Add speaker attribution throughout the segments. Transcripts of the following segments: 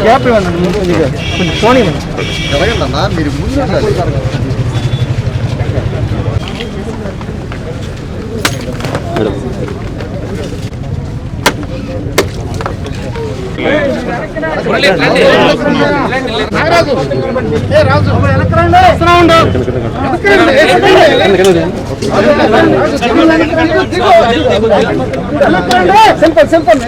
Speaker 1: Gap ఇవ్వండి, కొంచెం phone ఇవ్వండి.
Speaker 2: ఎలాగంటన్నా మీరు ముందు
Speaker 1: సింపుల్ సింపుల్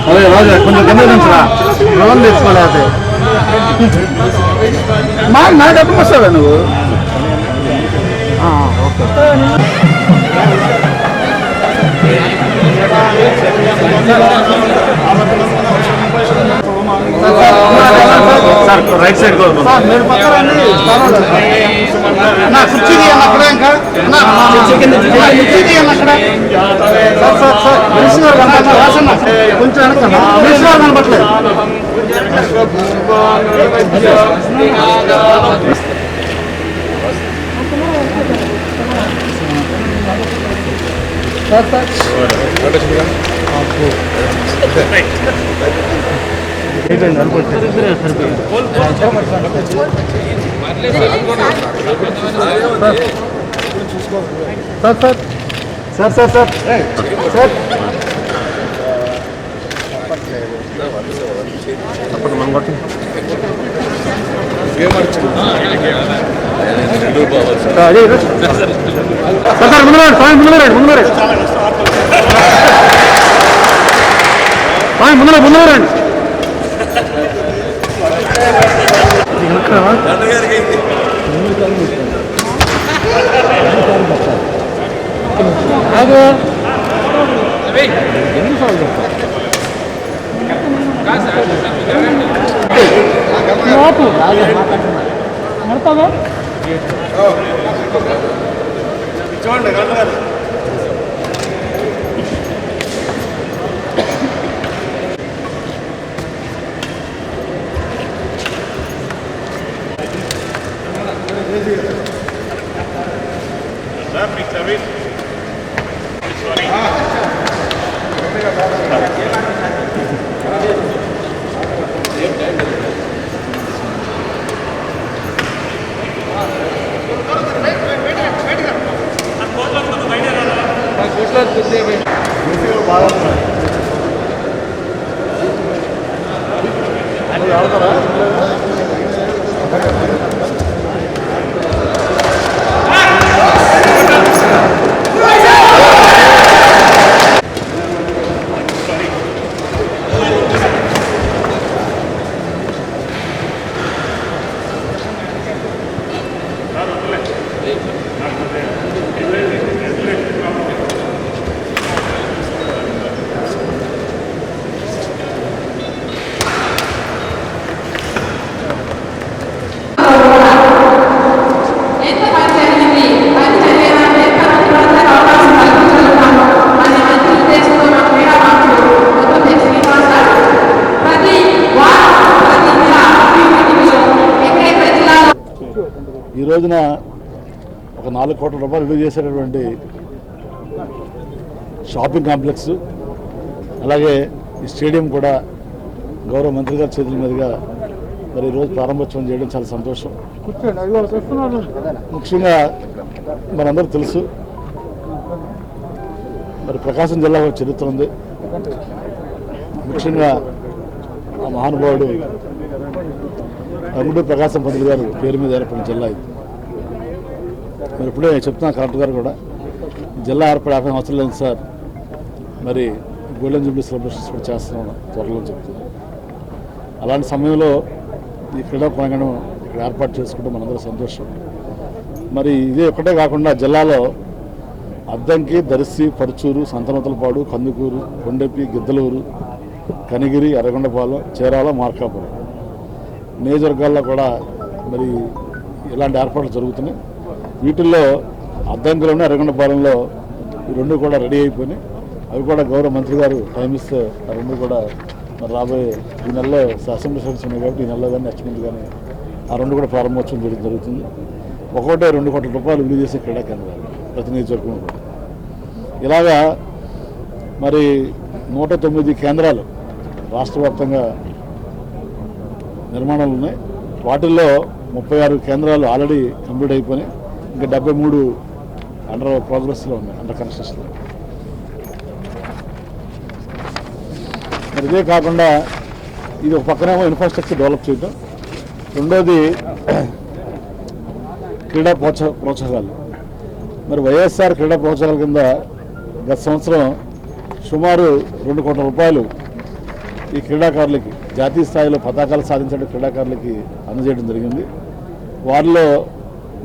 Speaker 2: అదే రాజు కొంచెం కింద నుంచా లోన్ తీసుకోలేదు నా డబ్బు వస్తావా నువ్వు ఓకే సార్ రైట్ సైడ్ కుర్చీ అక్కడ ఇంకా కొంచెం కనపట్లేదు సార్ సార్ సార్ సార్ ముందు రండి చూడండి ఈ రోజున ఒక 4 కోట్ల రూపాయలు విలువ చేసేటటువంటి షాపింగ్ కాంప్లెక్స్ అలాగే ఈ స్టేడియం కూడా గౌరవ మంత్రి గారి చేతుల మీదుగా మరి ఈరోజు ప్రారంభోత్సవం చేయడం చాలా సంతోషం. ముఖ్యంగా మనందరూ తెలుసు మరి ప్రకాశం జిల్లాకు చరిత్ర ఉంది. ముఖ్యంగా ఆ మహానుభావుడు అంగుటూరి ప్రకాశం పంతులు గారు పేరు మీద ఏర్పడిన జిల్లా ఇది. మరి ఇప్పుడే చెప్తున్నా కలెక్టర్ గారు కూడా జిల్లా ఏర్పడే అవసరం లేదు సార్, మరి గోల్డెన్ జూబ్లీ సెలబ్రేషన్స్ కూడా చేస్తున్నాం త్వరలో చెప్తున్నాం. అలాంటి సమయంలో ఈ క్రీడా ప్రాంగణం ఇక్కడ ఏర్పాటు చేసుకుంటే మనందరూ సంతోషం. మరి ఇదే ఒక్కటే కాకుండా జిల్లాలో అద్దంకి, దర్శి, పరుచూరు, సంతనూతలపాడు, కందుకూరు, కొండెపి, గిద్దలూరు, కనిగిరి, ఎర్రగొండపాలెం, చీరాల, మార్కాపురం నియోజకవర్గాల్లో కూడా మరి ఇలాంటి ఏర్పాట్లు జరుగుతున్నాయి. వీటిల్లో అద్దంకిలోనే, ఎర్రగొండపాలెంలో ఈ రెండు కూడా రెడీ అయిపోయినాయి. అవి కూడా గౌరవ మంత్రి గారు టైం ఇస్తే ఆ రెండు కూడా మరి రాబోయే ఈ నెలలో అసెంబ్లీ సెషన్స్ ఉన్నాయి కాబట్టి ఈ నెలలో కానీ నెక్స్ట్ మంత్ కానీ ఆ రెండు కూడా ప్రారంభోత్సవం జరుగుతుంది. ఒక్కోటే 2 కోట్ల రూపాయలు విలువ చేసే క్రీడా కేంద్రాలు ప్రతి నియోజకవర్గం కూడా. ఇలాగా మరి 109 కేంద్రాలు రాష్ట్ర వ్యాప్తంగా నిర్మాణాలు ఉన్నాయి. వాటిల్లో 36 కేంద్రాలు ఆల్రెడీ కంప్లీట్ అయిపోయినాయి. ఇంకా 73 అండర్ ప్రోగ్రెస్లో ఉన్నాయి, అండర్ కన్స్ట్రక్షన్లో. మరి ఇదే కాకుండా ఇది ఒక పక్కనేమో ఇన్ఫ్రాస్ట్రక్చర్ డెవలప్ చేయడం, రెండోది క్రీడా ప్రోత్సాహాలు. మరి వైఎస్ఆర్ క్రీడా ప్రోత్సాహాల కింద గత సంవత్సరం సుమారు 2 కోట్ల రూపాయలు ఈ క్రీడాకారులకి, జాతీయ స్థాయిలో పతాకాలు సాధించిన క్రీడాకారులకి అందజేయడం జరిగింది. వారిలో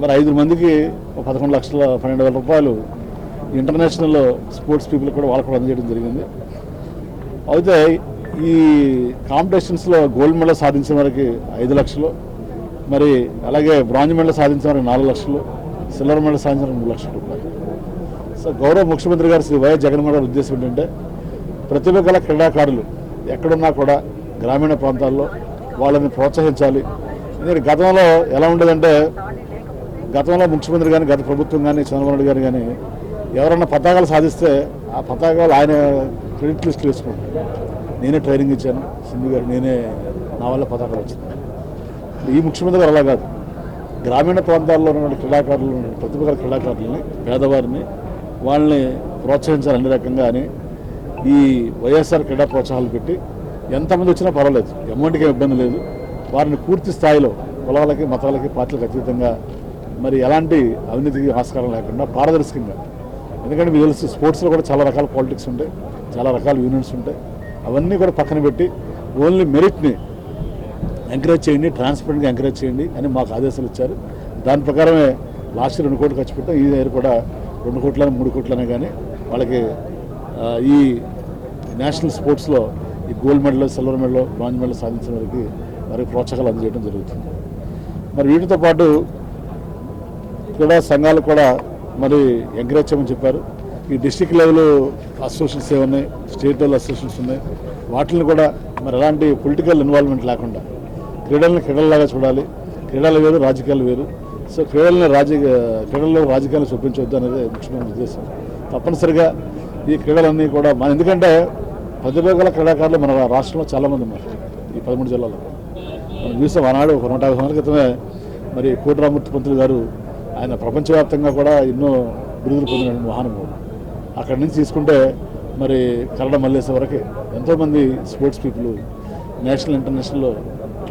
Speaker 2: మరి 5 మందికి 11,12,000 రూపాయలు ఇంటర్నేషనల్ స్పోర్ట్స్ పీపుల్ కూడా వాళ్ళకు కూడా అందజేయడం జరిగింది. అయితే ఈ కాంపిటీషన్స్లో గోల్డ్ మెడల్ సాధించిన వారికి 5 లక్షలు, మరి అలాగే బ్రాంజ్ మెడల్ సాధించిన వారికి 4 లక్షలు, సిల్వర్ మెడల్ సాధించిన 3 లక్షల రూపాయలు. సో గౌరవ ముఖ్యమంత్రి గారు శ్రీ వైఎస్ జగన్మోహన్ గారి ఉద్దేశం ఏంటంటే ప్రతిభ గల క్రీడాకారులు ఎక్కడున్నా కూడా గ్రామీణ ప్రాంతాల్లో వాళ్ళని ప్రోత్సహించాలి. ఎందుకంటే గతంలో ఎలా ఉండేదంటే, గతంలో ముఖ్యమంత్రి కానీ, గత ప్రభుత్వం కానీ, చంద్రబాబు నాయుడు గారు కానీ ఎవరన్నా పతాకాలు సాధిస్తే ఆ పతాకాలు ఆయన క్రెడిట్ లిస్టులు వేసుకుంటారు. నేనే ట్రైనింగ్ ఇచ్చాను సింధు గారు, నేనే నా వల్ల పతాకాలు వచ్చింది. ఈ ముఖ్యమంత్రి గారు అలా కాదు, గ్రామీణ ప్రాంతాల్లో ఉన్న క్రీడాకారులు, ప్రతిభ గల క్రీడాకారులని, పేదవారిని వాళ్ళని ప్రోత్సహించాలి అన్ని రకంగా అని ఈ వైఎస్ఆర్ క్రీడా ప్రోత్సాహాలు పెట్టి ఎంతమంది వచ్చినా పర్వాలేదు, అమౌంట్కి ఇబ్బంది లేదు. వారిని పూర్తి స్థాయిలో కులాలకి, మతాలకి, పార్టీలకు అతీతంగా మరి ఎలాంటి అవినీతికి ఆస్కారం లేకుండా పారదర్శకంగా, ఎందుకంటే మీకు తెలుసు స్పోర్ట్స్లో కూడా చాలా రకాల పాలిటిక్స్ ఉంటాయి, చాలా రకాల యూనియన్స్ ఉంటాయి. అవన్నీ కూడా పక్కన పెట్టి ఓన్లీ మెరిట్ని ఎంకరేజ్ చేయండి, ట్రాన్స్పరెంట్గా ఎంకరేజ్ చేయండి అని మాకు ఆదేశాలు ఇచ్చారు. దాని ప్రకారమే లాస్ట్ 2 కోట్లు ఖర్చు పెట్టాం. ఈ దగ్గర కూడా 2 కోట్లని 3 కోట్లనే కానీ వాళ్ళకి ఈ నేషనల్ స్పోర్ట్స్లో ఈ gold medal, silver medal, bronze medal సాధించిన వారికి మరి ప్రోత్సాహాలు అందజేయడం జరుగుతుంది. మరి వీటితో పాటు క్రీడా సంఘాలు కూడా మరి ఎంకరేజ్ చేయమని చెప్పారు. ఈ డిస్టిక్ లెవెల్ అసోసియేషన్స్ ఉన్నాయి, స్టేట్ లెవెల్ అసోసియేషన్స్ ఉన్నాయి. వాటిని కూడా మరి ఎలాంటి పొలిటికల్ ఇన్వాల్వ్మెంట్ లేకుండా క్రీడల్ని క్రీడల్లాగా చూడాలి. క్రీడలు వేరు, రాజకీయాలు వేరు. సో క్రీడల్లో రాజకీయాలు చూపించవద్దు అనేది ముఖ్యమైన ఉద్దేశం. తప్పనిసరిగా ఈ క్రీడలన్నీ కూడా ఎందుకంటే ప్రతిభ గల క్రీడాకారులు మన రాష్ట్రంలో చాలామంది ఉన్నారు. ఈ 13 జిల్లాలో మనం చూసాం. ఆనాడు 150 సంవత్సరాల క్రితమే మరి కోటి రామూర్తి పంతులు గారు, ఆయన ప్రపంచవ్యాప్తంగా కూడా ఎన్నో బిరుదులు పొందిన మహానుభావుడు. అక్కడి నుంచి తీసుకుంటే మరి కరడ మల్లేశ్వర వరకు ఎంతోమంది స్పోర్ట్స్ పీపుల్ నేషనల్, ఇంటర్నేషనల్లో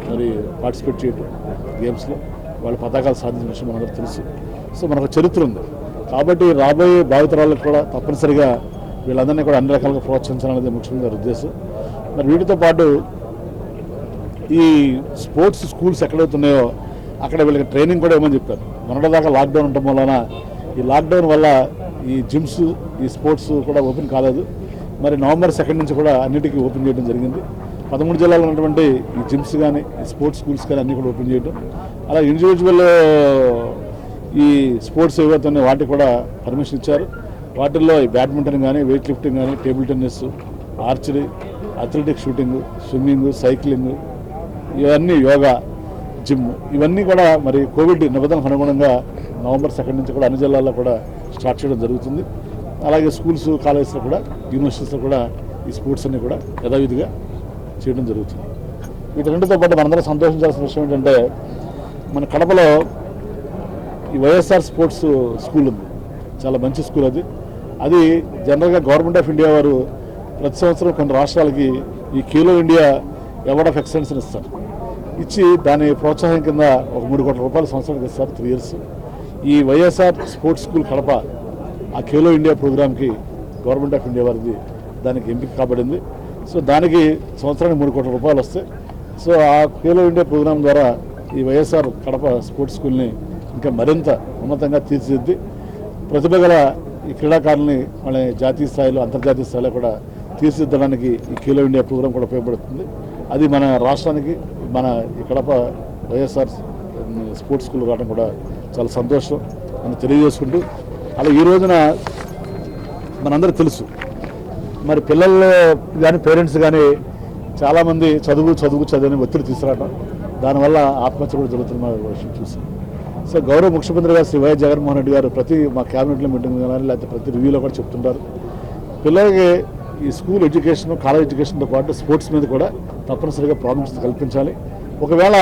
Speaker 2: మరి పార్టిసిపేట్ చేయడం గేమ్స్లో వాళ్ళు పతాకాలు సాధించిన విషయం మనందరూ తెలుసు. సో మనకు చరిత్ర ఉంది కాబట్టి రాబోయే భావితరాలకు కూడా తప్పనిసరిగా వీళ్ళందరినీ కూడా అన్ని రకాలుగా ప్రోత్సహించాలనేది ముఖ్యమంత్రి గారి ఉద్దేశం. మరి వీటితో పాటు ఈ స్పోర్ట్స్ స్కూల్స్ ఎక్కడైతున్నాయో అక్కడ వీళ్ళకి ట్రైనింగ్ కూడా ఏమని చెప్పారు. మొన్నటిదాకా లాక్డౌన్ ఉండటం వలన ఈ లాక్డౌన్ వల్ల ఈ జిమ్స్, ఈ స్పోర్ట్స్ కూడా ఓపెన్ కాలేదు. మరి నవంబర్ 2 నుంచి కూడా అన్నిటికీ ఓపెన్ చేయడం జరిగింది. 13 జిల్లాలో ఉన్నటువంటి ఈ జిమ్స్ కానీ, ఈ స్పోర్ట్స్ స్కూల్స్ కానీ అన్నీ కూడా ఓపెన్ చేయడం, అలా ఇండివిజువల్ ఈ స్పోర్ట్స్ ఏవైతే ఉన్నాయో వాటికి కూడా పర్మిషన్ ఇచ్చారు. వాటిల్లో ఈ బ్యాడ్మింటన్ కానీ, వెయిట్ లిఫ్టింగ్ కానీ, table tennis, archery, athletic shooting, swimming, cycling, ఇవన్నీ యోగా, జిమ్, ఇవన్నీ కూడా మరి కోవిడ్ నిబంధనలకు అనుగుణంగా నవంబర్ 2 నుంచి కూడా అన్ని జిల్లాల్లో కూడా స్టార్ట్ చేయడం జరుగుతుంది. అలాగే స్కూల్స్, కాలేజెస్లో కూడా, యూనివర్సిటీస్లో కూడా ఈ స్పోర్ట్స్ అన్నీ కూడా యథావిధిగా చేయడం జరుగుతుంది. వీటన్నిటితో పాటు మనందరం సంతోషించాల్సిన విషయం ఏంటంటే మన కడపలో ఈ వైఎస్ఆర్ స్పోర్ట్స్ స్కూల్ ఉంది. చాలా మంచి స్కూల్ అది. అది జనరల్గా గవర్నమెంట్ ఆఫ్ ఇండియా వారు ప్రతి సంవత్సరం కొన్ని రాష్ట్రాలకి ఈ ఖేలో ఇండియా అవార్డ్ ఆఫ్ ఎక్సలెన్స్ని ఇస్తారు. ఇచ్చి దాని ప్రోత్సాహం కింద ఒక 3 కోట్ల రూపాయలు సంవత్సరానికి ఇస్తారు, 3 years. ఈ వైఎస్ఆర్ స్పోర్ట్స్ స్కూల్ కడప ఆ ఖేలో ఇండియా ప్రోగ్రామ్కి గవర్నమెంట్ ఆఫ్ ఇండియా వారిది దానికి ఎంపిక కాబడింది. సో దానికి సంవత్సరానికి 3 కోట్ల రూపాయలు వస్తాయి. సో ఆ ఖేలో ఇండియా ప్రోగ్రాం ద్వారా ఈ వైఎస్ఆర్ కడప స్పోర్ట్స్ స్కూల్ని ఇంకా మరింత ఉన్నతంగా తీర్చిదిద్ది ప్రతిభ గల ఈ క్రీడాకారుల్ని మన జాతీయ స్థాయిలో అంతర్జాతీయ స్థాయిలో కూడా తీర్చిదిద్దడానికి ఈ ఖేలో ఇండియా ప్రోగ్రాం కూడా ఉపయోగపడుతుంది. అది మన రాష్ట్రానికి మన ఈ కడప వైఎస్ఆర్ స్పోర్ట్స్ స్కూల్ రావడం కూడా చాలా సంతోషం అని తెలియజేసుకుంటూ, అలా ఈ రోజున మనందరూ తెలుసు మరి పిల్లల్లో కానీ పేరెంట్స్ కానీ చాలామంది చదువుని ఒత్తిడి తీసుకురావడం, దానివల్ల ఆత్మహత్య కూడా జరుగుతున్న విషయం చూసాం. సో గౌరవ ముఖ్యమంత్రి గారు శ్రీ వైఎస్ జగన్మోహన్ రెడ్డి గారు ప్రతి మా క్యాబినెట్లో మీటింగ్ కానీ లేకపోతే ప్రతి రివ్యూలో కూడా చెప్తుంటారు, పిల్లలకి ఈ స్కూల్ ఎడ్యుకేషన్ కాలేజ్ ఎడ్యుకేషన్తో పాటు స్పోర్ట్స్ మీద కూడా తప్పనిసరిగా ప్రాముఖ్యత కల్పించాలి. ఒకవేళ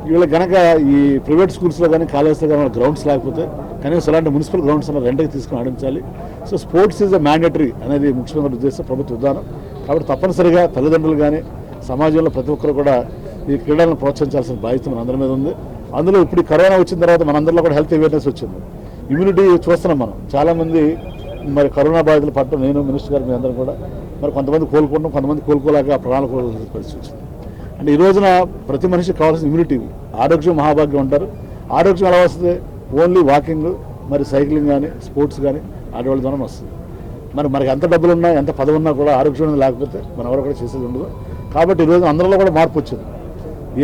Speaker 2: వీళ్ళకి కనుక ఈ ప్రైవేట్ స్కూల్స్లో కానీ కాలేజ్లో కానీ గ్రౌండ్స్ లేకపోతే కనీసం అలాంటి మున్సిపల్ గ్రౌండ్స్ అన్న రెంట్కి తీసుకుని ఆడించాలి. So sports is a mandatory అనేది ముఖ్యమంత్రి ఉద్దేశం, ప్రభుత్వ విధానం. కాబట్టి తప్పనిసరిగా తల్లిదండ్రులు కానీ సమాజంలో ప్రతి ఒక్కరు కూడా ఈ క్రీడలను ప్రోత్సహించాల్సిన బాధ్యత మన అందరి మీద ఉంది. అందులో ఇప్పుడు కరోనా వచ్చిన తర్వాత మనందరిలో కూడా హెల్త్ అవేర్నెస్ వచ్చింది, ఇమ్యూనిటీ చూస్తున్నాం మనం. చాలామంది మరి కరోనా బాధితులు పట్టడం, నేను మినిస్టర్ గారు మీ అందరం కూడా మరి కొంతమంది కోలుకుంటాం, కొంతమంది కోలుకోలేక ప్రాణాలు కోల్పోయే పరిస్థితి వచ్చింది. అంటే ఈ రోజున ప్రతి మనిషికి కావాల్సిన ఇమ్యూనిటీ, ఆరోగ్యం మహాభాగ్యం అంటారు. ఆరోగ్యం ఎలా వస్తుంది? ఓన్లీ వాకింగ్, మరి సైక్లింగ్ కానీ స్పోర్ట్స్ కానీ ఆడవాళ్ళ ద్వారా వస్తుంది. మనకి ఎంత డబ్బులు ఉన్నా ఎంత పదవి ఉన్నా కూడా ఆరోగ్యం లేకపోతే మనం ఎవరు కూడా చేసేది ఉండదు. కాబట్టి ఈరోజు అందరిలో కూడా మార్పు వచ్చింది.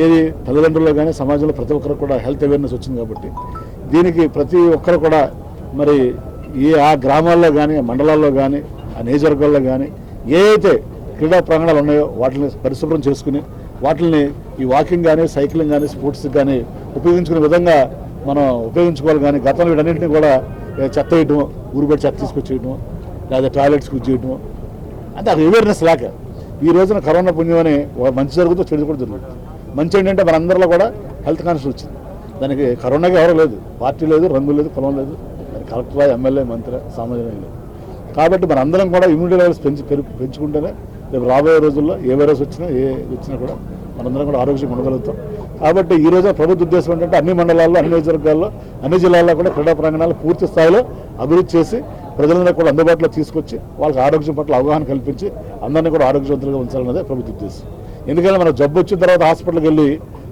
Speaker 2: ఏది తల్లిదండ్రుల్లో కానీ సమాజంలో ప్రతి ఒక్కరు కూడా హెల్త్ అవేర్నెస్ వచ్చింది. కాబట్టి దీనికి ప్రతి ఒక్కరు కూడా మరి ఆ గ్రామాల్లో కానీ మండలాల్లో కానీ ఆ నియోజకవర్గాల్లో కానీ ఏ అయితే క్రీడా ప్రాంగణాలు ఉన్నాయో వాటిని పరిశుభ్రం చేసుకుని వాటిని ఈ వాకింగ్ కానీ సైక్లింగ్ కానీ స్పోర్ట్స్ కానీ ఉపయోగించుకునే విధంగా మనం ఉపయోగించుకోవాలి. కానీ గతంలో వీటన్నింటినీ కూడా చెత్త వేయటం, ఊరు బయట చెత్త తీసుకొచ్చేయటం, లేదా టాయిలెట్స్ కూర్చేయటం, అంటే అది అవేర్నెస్ లేక ఈ రోజున కరోనా పుణ్యం అని మంచి జరుగుతూ చెడు కూడా జరుగుతుంది. మంచి ఏంటంటే మనందరిలో కూడా హెల్త్ కాన్షియస్ వచ్చింది. దానికి కరోనాకి ఎవరో లేదు, పార్టీ లేదు, రంగు లేదు, కులం లేదు, కలెక్టర్, ఎమ్మెల్యే, మంత్రి, సామాజిక లేదు. కాబట్టి మనందరం కూడా ఇమ్యూనిటీ లెవెల్స్ పెంచుకుంటేనే రేపు రాబోయే రోజుల్లో ఏ వైరస్ వచ్చినా కూడా మనందరం కూడా ఆరోగ్యంగా ఉండగలుగుతాం. కాబట్టి ఈ రోజు ప్రభుత్వ ఉద్దేశం ఏంటంటే అన్ని మండలాల్లో, అన్ని నియోజకవర్గాల్లో, అన్ని జిల్లాల్లో కూడా క్రీడా ప్రాంగణాలు పూర్తి స్థాయిలో అభివృద్ధి చేసి ప్రజలందరూ కూడా అందుబాటులో తీసుకొచ్చి వాళ్ళకి ఆరోగ్యం పట్ల అవగాహన కల్పించి అందరినీ కూడా ఆరోగ్యవంతులుగా ఉంచాలన్నదే ప్రభుత్వ ఉద్దేశం. ఎందుకంటే మనం జబ్బు వచ్చిన తర్వాత హాస్పిటల్కి వెళ్ళి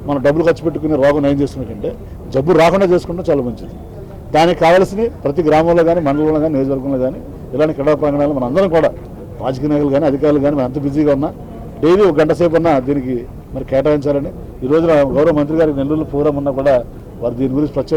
Speaker 2: మనం డబ్బులు ఖర్చు పెట్టుకుని రోగం నయం చేసుకున్నట్టే జబ్బు రాకుండా చేసుకుంటే చాలా మంచిది. దానికి కావాల్సిన ప్రతి గ్రామంలో కానీ మండలంలో కానీ నియోజకవర్గంలో కానీ ఇలాంటి క్రీడా ప్రాంగణాలు మన అందరం కూడా రాజకీయ నాయకులు కానీ అధికారులు కానీ మనం ఎంత బిజీగా ఉన్నా డైలీ 1 గంట సేపు ఉన్నా దీనికి మరి కేటాయించాలని ఈ రోజున గౌరవ మంత్రి గారికి నెల్లూరు ప్రోగ్రాం ఉన్నా కూడా వారు దీని గురించి ప్రత్యేక